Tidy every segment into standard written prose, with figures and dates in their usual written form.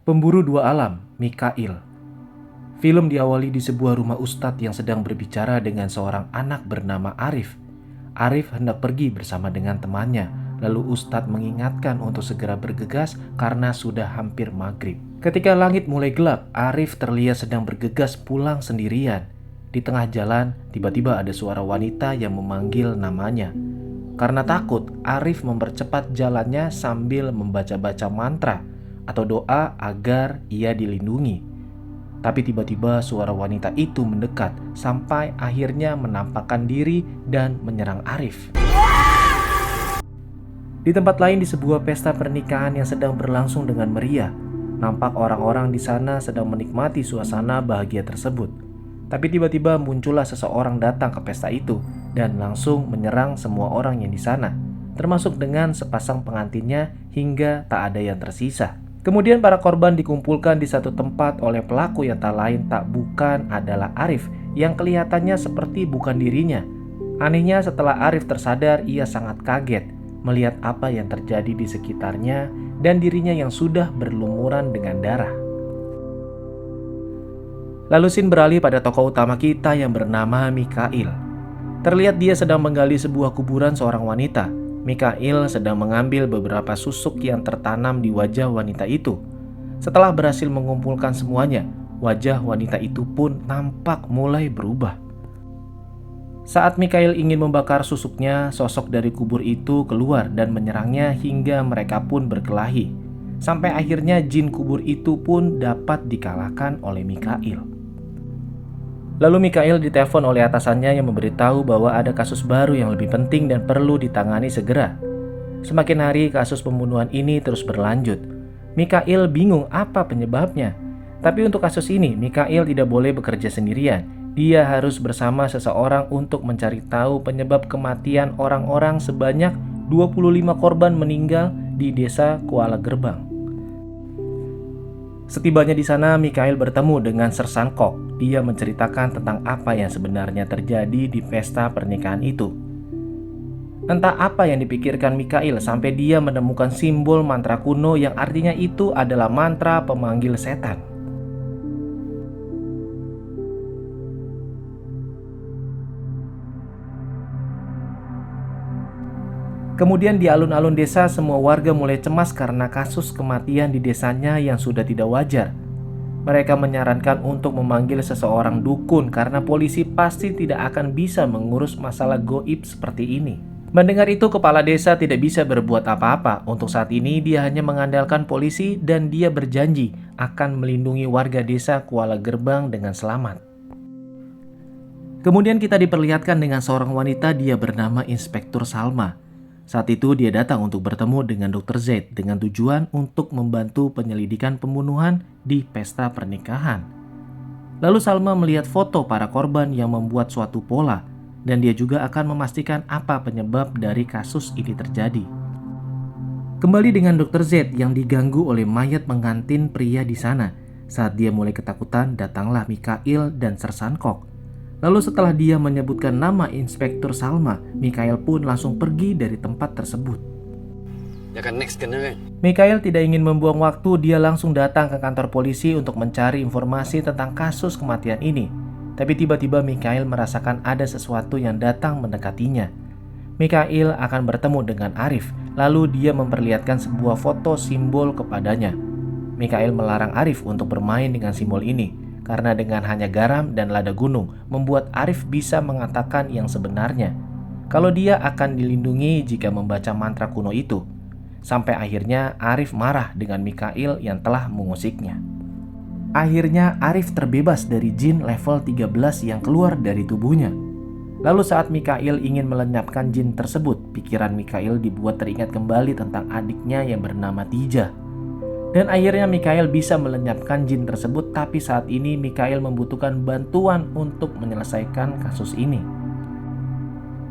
Pemburu dua alam, Mikail. Film diawali di sebuah rumah ustadz yang sedang berbicara dengan seorang anak bernama Arif. Arif hendak pergi bersama dengan temannya, lalu ustadz mengingatkan untuk segera bergegas karena sudah hampir maghrib. Ketika langit mulai gelap, Arif terlihat sedang bergegas pulang sendirian. Di tengah jalan, tiba-tiba ada suara wanita yang memanggil namanya. Karena takut, Arif mempercepat jalannya sambil membaca-baca mantra atau doa agar ia dilindungi. Tapi tiba-tiba suara wanita itu mendekat sampai akhirnya menampakkan diri dan menyerang Arif. Di tempat lain di sebuah pesta pernikahan yang sedang berlangsung dengan meriah, nampak orang-orang di sana sedang menikmati suasana bahagia tersebut. Tapi tiba-tiba muncullah seseorang datang ke pesta itu dan langsung menyerang semua orang yang di sana, termasuk dengan sepasang pengantinnya hingga tak ada yang tersisa. Kemudian para korban dikumpulkan di satu tempat oleh pelaku yang tak lain tak bukan adalah Arif yang kelihatannya seperti bukan dirinya. Anehnya setelah Arif tersadar, ia sangat kaget melihat apa yang terjadi di sekitarnya dan dirinya yang sudah berlumuran dengan darah. Lalu scene beralih pada tokoh utama kita yang bernama Mikail. Terlihat dia sedang menggali sebuah kuburan seorang wanita. Mikail sedang mengambil beberapa susuk yang tertanam di wajah wanita itu. Setelah berhasil mengumpulkan semuanya, wajah wanita itu pun nampak mulai berubah. Saat Mikail ingin membakar susuknya, sosok dari kubur itu keluar dan menyerangnya hingga mereka pun berkelahi. Sampai akhirnya jin kubur itu pun dapat dikalahkan oleh Mikail. Lalu Mikail ditelepon oleh atasannya yang memberitahu bahwa ada kasus baru yang lebih penting dan perlu ditangani segera. Semakin hari kasus pembunuhan ini terus berlanjut. Mikail bingung apa penyebabnya. Tapi untuk kasus ini Mikail tidak boleh bekerja sendirian. Dia harus bersama seseorang untuk mencari tahu penyebab kematian orang-orang sebanyak 25 korban meninggal di desa Kuala Gerbang. Setibanya di sana, Mikail bertemu dengan Sersan Kok. Dia menceritakan tentang apa yang sebenarnya terjadi di pesta pernikahan itu. Entah apa yang dipikirkan Mikail sampai dia menemukan simbol mantra kuno yang artinya itu adalah mantra pemanggil setan. Kemudian di alun-alun desa semua warga mulai cemas karena kasus kematian di desanya yang sudah tidak wajar. Mereka menyarankan untuk memanggil seseorang dukun karena polisi pasti tidak akan bisa mengurus masalah goib seperti ini. Mendengar itu kepala desa tidak bisa berbuat apa-apa. Untuk saat ini dia hanya mengandalkan polisi dan dia berjanji akan melindungi warga desa Kuala Gerbang dengan selamat. Kemudian kita diperlihatkan dengan seorang wanita, dia bernama Inspektur Salma. Saat itu dia datang untuk bertemu dengan Dr. Z dengan tujuan untuk membantu penyelidikan pembunuhan di pesta pernikahan. Lalu Salma melihat foto para korban yang membuat suatu pola dan dia juga akan memastikan apa penyebab dari kasus ini terjadi. Kembali dengan Dr. Z yang diganggu oleh mayat pengantin pria di sana. Saat dia mulai ketakutan, datanglah Mikail dan Sersan Kok. Lalu setelah dia menyebutkan nama Inspektur Salma, Mikail pun langsung pergi dari tempat tersebut. Mikail tidak ingin membuang waktu, dia langsung datang ke kantor polisi untuk mencari informasi tentang kasus kematian ini. Tapi tiba-tiba Mikail merasakan ada sesuatu yang datang mendekatinya. Mikail akan bertemu dengan Arif, lalu dia memperlihatkan sebuah foto simbol kepadanya. Mikail melarang Arif untuk bermain dengan simbol ini. Karena dengan hanya garam dan lada gunung membuat Arif bisa mengatakan yang sebenarnya, kalau dia akan dilindungi jika membaca mantra kuno itu. Sampai akhirnya Arif marah dengan Mikail yang telah mengusiknya. Akhirnya Arif terbebas dari jin level 13 yang keluar dari tubuhnya. Lalu saat Mikail ingin melenyapkan jin tersebut, pikiran Mikail dibuat teringat kembali tentang adiknya yang bernama Tija. Dan akhirnya Mikail bisa melenyapkan jin tersebut, tapi saat ini Mikail membutuhkan bantuan untuk menyelesaikan kasus ini.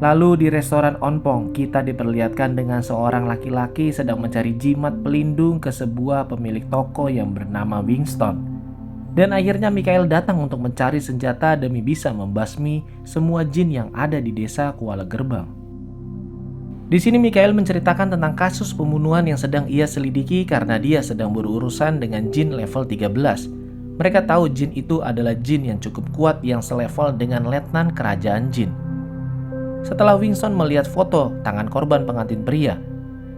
Lalu di restoran Onpong, kita diperlihatkan dengan seorang laki-laki sedang mencari jimat pelindung ke sebuah pemilik toko yang bernama Winston. Dan akhirnya Mikail datang untuk mencari senjata demi bisa membasmi semua jin yang ada di desa Kuala Gerbang. Di sini Mikhail menceritakan tentang kasus pembunuhan yang sedang ia selidiki karena dia sedang berurusan dengan jin level 13. Mereka tahu jin itu adalah jin yang cukup kuat yang selevel dengan letnan kerajaan jin. Setelah Winston melihat foto tangan korban pengantin pria,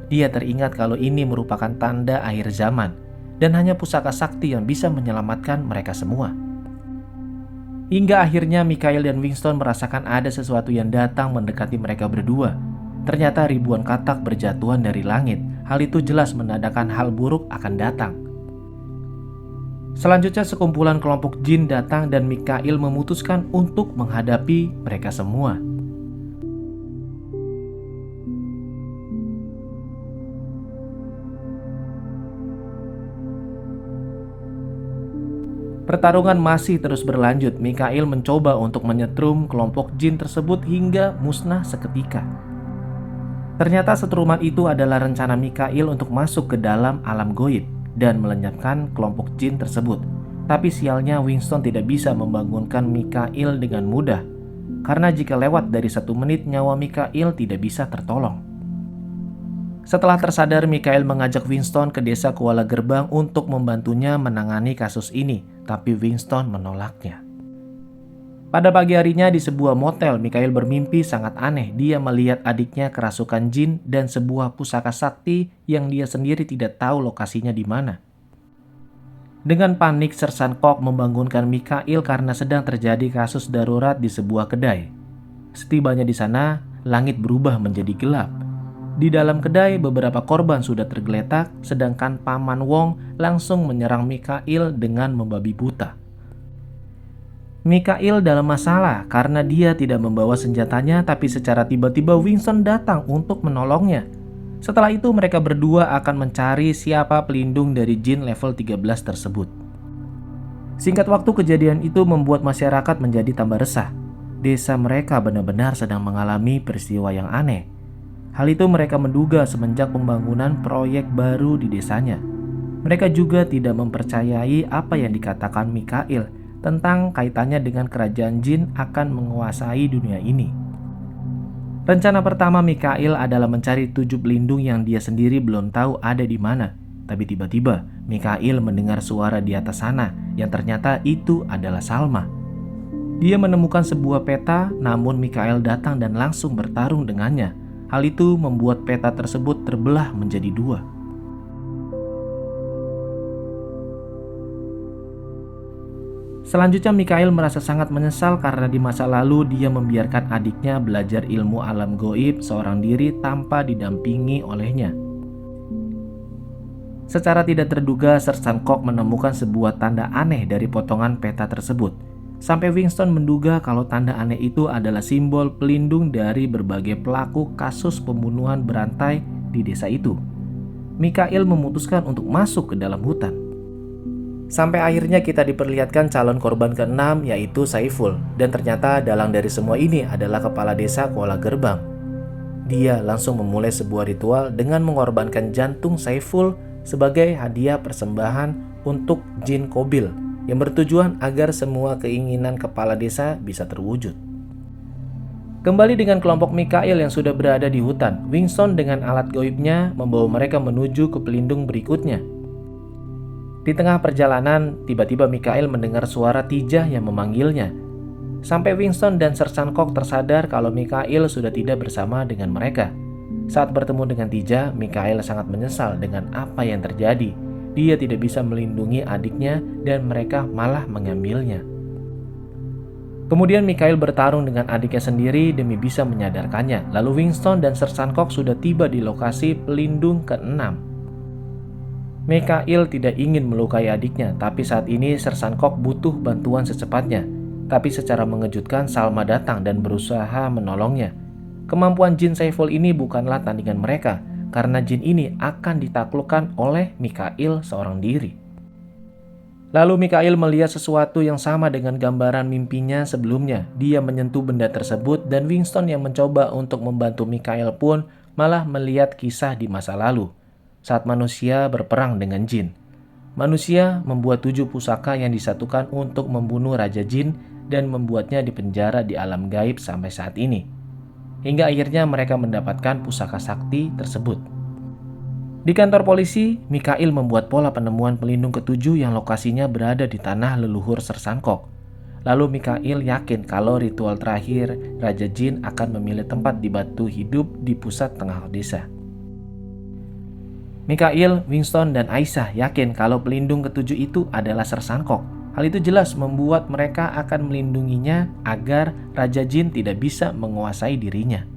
dia teringat kalau ini merupakan tanda akhir zaman dan hanya pusaka sakti yang bisa menyelamatkan mereka semua. Hingga akhirnya Mikhail dan Winston merasakan ada sesuatu yang datang mendekati mereka berdua. Ternyata ribuan katak berjatuhan dari langit. Hal itu jelas menandakan hal buruk akan datang. Selanjutnya sekumpulan kelompok jin datang dan Mikhail memutuskan untuk menghadapi mereka semua. Pertarungan masih terus berlanjut. Mikhail mencoba untuk menyetrum kelompok jin tersebut hingga musnah seketika. Ternyata setruman itu adalah rencana Mikhail untuk masuk ke dalam alam goib dan melenyapkan kelompok jin tersebut. Tapi sialnya Winston tidak bisa membangunkan Mikhail dengan mudah, karena jika lewat dari 1 menit nyawa Mikhail tidak bisa tertolong. Setelah tersadar, Mikhail mengajak Winston ke desa Kuala Gerbang untuk membantunya menangani kasus ini, tapi Winston menolaknya. Pada pagi harinya di sebuah motel, Mikhail bermimpi sangat aneh. Dia melihat adiknya kerasukan jin dan sebuah pusaka sakti yang dia sendiri tidak tahu lokasinya di mana. Dengan panik, Sersan Kok membangunkan Mikhail karena sedang terjadi kasus darurat di sebuah kedai. Setibanya di sana, langit berubah menjadi gelap. Di dalam kedai, beberapa korban sudah tergeletak, sedangkan Paman Wong langsung menyerang Mikhail dengan membabi buta. Mikhail dalam masalah karena dia tidak membawa senjatanya, tapi secara tiba-tiba Winston datang untuk menolongnya. Setelah itu mereka berdua akan mencari siapa pelindung dari jin level 13 tersebut. Singkat waktu, kejadian itu membuat masyarakat menjadi tambah resah. Desa mereka benar-benar sedang mengalami peristiwa yang aneh. Hal itu mereka menduga semenjak pembangunan proyek baru di desanya. Mereka juga tidak mempercayai apa yang dikatakan Mikhail tentang kaitannya dengan kerajaan jin akan menguasai dunia ini. Rencana pertama Mikhail adalah mencari 7 pelindung yang dia sendiri belum tahu ada di mana. Tapi tiba-tiba Mikhail mendengar suara di atas sana yang ternyata itu adalah Salma. Dia menemukan sebuah peta, namun Mikhail datang dan langsung bertarung dengannya. Hal itu membuat peta tersebut terbelah menjadi 2. Selanjutnya Mikhail merasa sangat menyesal karena di masa lalu dia membiarkan adiknya belajar ilmu alam goib seorang diri tanpa didampingi olehnya. Secara tidak terduga, Sersan Kok menemukan sebuah tanda aneh dari potongan peta tersebut. Sampai Winston menduga kalau tanda aneh itu adalah simbol pelindung dari berbagai pelaku kasus pembunuhan berantai di desa itu. Mikhail memutuskan untuk masuk ke dalam hutan. Sampai akhirnya kita diperlihatkan calon korban ke-6 yaitu Saiful. Dan ternyata dalang dari semua ini adalah kepala desa Kuala Gerbang. Dia langsung memulai sebuah ritual dengan mengorbankan jantung Saiful sebagai hadiah persembahan untuk jin Kobil yang bertujuan agar semua keinginan kepala desa bisa terwujud. Kembali dengan kelompok Mikhail yang sudah berada di hutan, Winston dengan alat goibnya membawa mereka menuju ke pelindung berikutnya. Di tengah perjalanan, tiba-tiba Mikhail mendengar suara Tijah yang memanggilnya. Sampai Winston dan Sersan Kok tersadar kalau Mikhail sudah tidak bersama dengan mereka. Saat bertemu dengan Tijah, Mikhail sangat menyesal dengan apa yang terjadi. Dia tidak bisa melindungi adiknya dan mereka malah mengambilnya. Kemudian Mikhail bertarung dengan adiknya sendiri demi bisa menyadarkannya. Lalu Winston dan Sersan Kok sudah tiba di lokasi pelindung ke-6. Mikhail tidak ingin melukai adiknya, tapi saat ini Sersan Kok butuh bantuan secepatnya. Tapi secara mengejutkan Salma datang dan berusaha menolongnya. Kemampuan jin Saiful ini bukanlah tandingan mereka, karena jin ini akan ditaklukkan oleh Mikhail seorang diri. Lalu Mikhail melihat sesuatu yang sama dengan gambaran mimpinya sebelumnya. Dia menyentuh benda tersebut dan Winston yang mencoba untuk membantu Mikhail pun malah melihat kisah di masa lalu. Saat manusia berperang dengan jin, manusia membuat 7 pusaka yang disatukan untuk membunuh Raja Jin dan membuatnya dipenjara di alam gaib sampai saat ini. hingga akhirnya mereka mendapatkan pusaka sakti tersebut. Di kantor polisi, Mikhail membuat pola penemuan pelindung ketujuh yang lokasinya berada di tanah leluhur Sersankok. Lalu Mikhail yakin kalau ritual terakhir Raja Jin akan memilih tempat di batu hidup di pusat tengah desa. Mikhail, Winston, dan Aisyah yakin kalau pelindung ketujuh itu adalah Sersankok. Hal itu jelas membuat mereka akan melindunginya agar Raja Jin tidak bisa menguasai dirinya.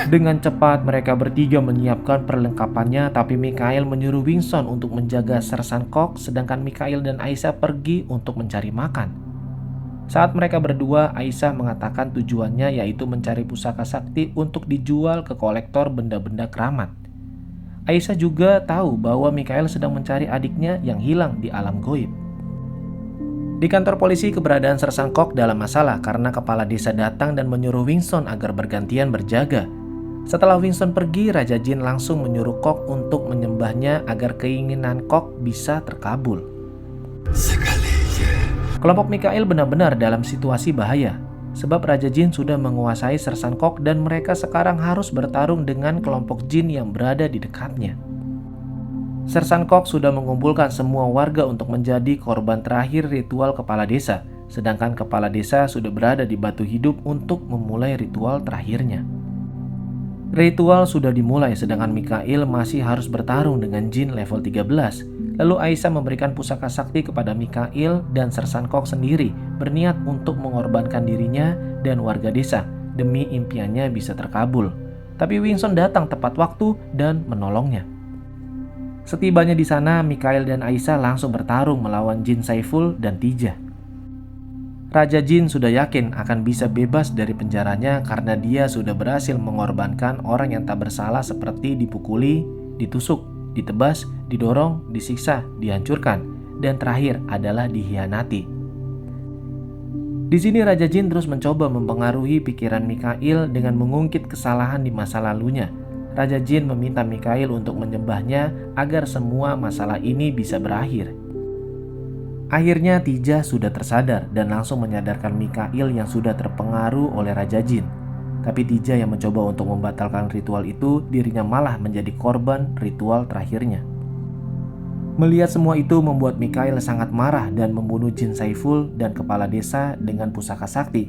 Dengan cepat mereka bertiga menyiapkan perlengkapannya, tapi Mikhail menyuruh Winston untuk menjaga Sersankok, sedangkan Mikhail dan Aisyah pergi untuk mencari makan. Saat mereka berdua, Aisyah mengatakan tujuannya yaitu mencari pusaka sakti untuk dijual ke kolektor benda-benda keramat. Aisyah juga tahu bahwa Mikhail sedang mencari adiknya yang hilang di alam goib. Di kantor polisi, keberadaan Sersankok dalam masalah karena kepala desa datang dan menyuruh Winston agar bergantian berjaga. Setelah Winston pergi, Raja Jin langsung menyuruh Kok untuk menyembahnya agar keinginan Kok bisa terkabul. Kelompok Mikhail benar-benar dalam situasi bahaya, sebab Raja Jin sudah menguasai Sersankok dan mereka sekarang harus bertarung dengan kelompok jin yang berada di dekatnya. Sersankok sudah mengumpulkan semua warga untuk menjadi korban terakhir ritual kepala desa, sedangkan kepala desa sudah berada di batu hidup untuk memulai ritual terakhirnya. Ritual sudah dimulai, sedangkan Mikhail masih harus bertarung dengan jin level 13. Lalu Aisyah memberikan pusaka sakti kepada Mikhail dan Sersankok sendiri, berniat untuk mengorbankan dirinya dan warga desa demi impiannya bisa terkabul. Tapi Winston datang tepat waktu dan menolongnya. Setibanya di sana, Mikhail dan Aisyah langsung bertarung melawan Jin Saiful dan Tija. Raja Jin sudah yakin akan bisa bebas dari penjaranya karena dia sudah berhasil mengorbankan orang yang tak bersalah seperti dipukuli, ditusuk, ditebas, didorong, disiksa, dihancurkan, dan terakhir adalah dikhianati. Di sini Raja Jin terus mencoba mempengaruhi pikiran Mikhail dengan mengungkit kesalahan di masa lalunya. Raja Jin meminta Mikhail untuk menyembahnya agar semua masalah ini bisa berakhir. Akhirnya Tija sudah tersadar dan langsung menyadarkan Mikhail yang sudah terpengaruh oleh Raja Jin. Tapi Tija yang mencoba untuk membatalkan ritual itu, dirinya malah menjadi korban ritual terakhirnya. Melihat semua itu membuat Mikhail sangat marah dan membunuh Jin Saiful dan kepala desa dengan pusaka sakti.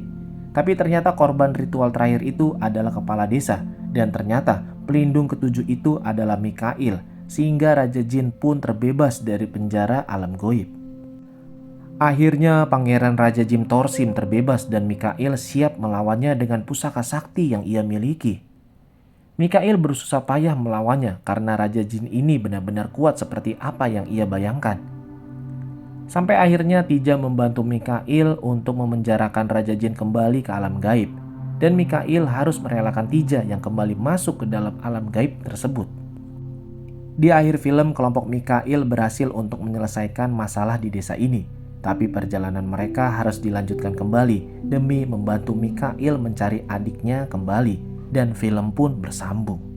Tapi ternyata korban ritual terakhir itu adalah kepala desa, dan ternyata pelindung ketujuh itu adalah Mikhail, sehingga Raja Jin pun terbebas dari penjara alam goib. Akhirnya Pangeran Raja Jin Torsim terbebas dan Mikhail siap melawannya dengan pusaka sakti yang ia miliki. Mikhail bersusah payah melawannya karena Raja Jin ini benar-benar kuat seperti apa yang ia bayangkan. Sampai akhirnya Tija membantu Mikhail untuk memenjarakan Raja Jin kembali ke alam gaib. Dan Mikhail harus merelakan Tija yang kembali masuk ke dalam alam gaib tersebut. Di akhir film, kelompok Mikhail berhasil untuk menyelesaikan masalah di desa ini. Tapi perjalanan mereka harus dilanjutkan kembali demi membantu Mikhail mencari adiknya kembali. Dan film pun bersambung.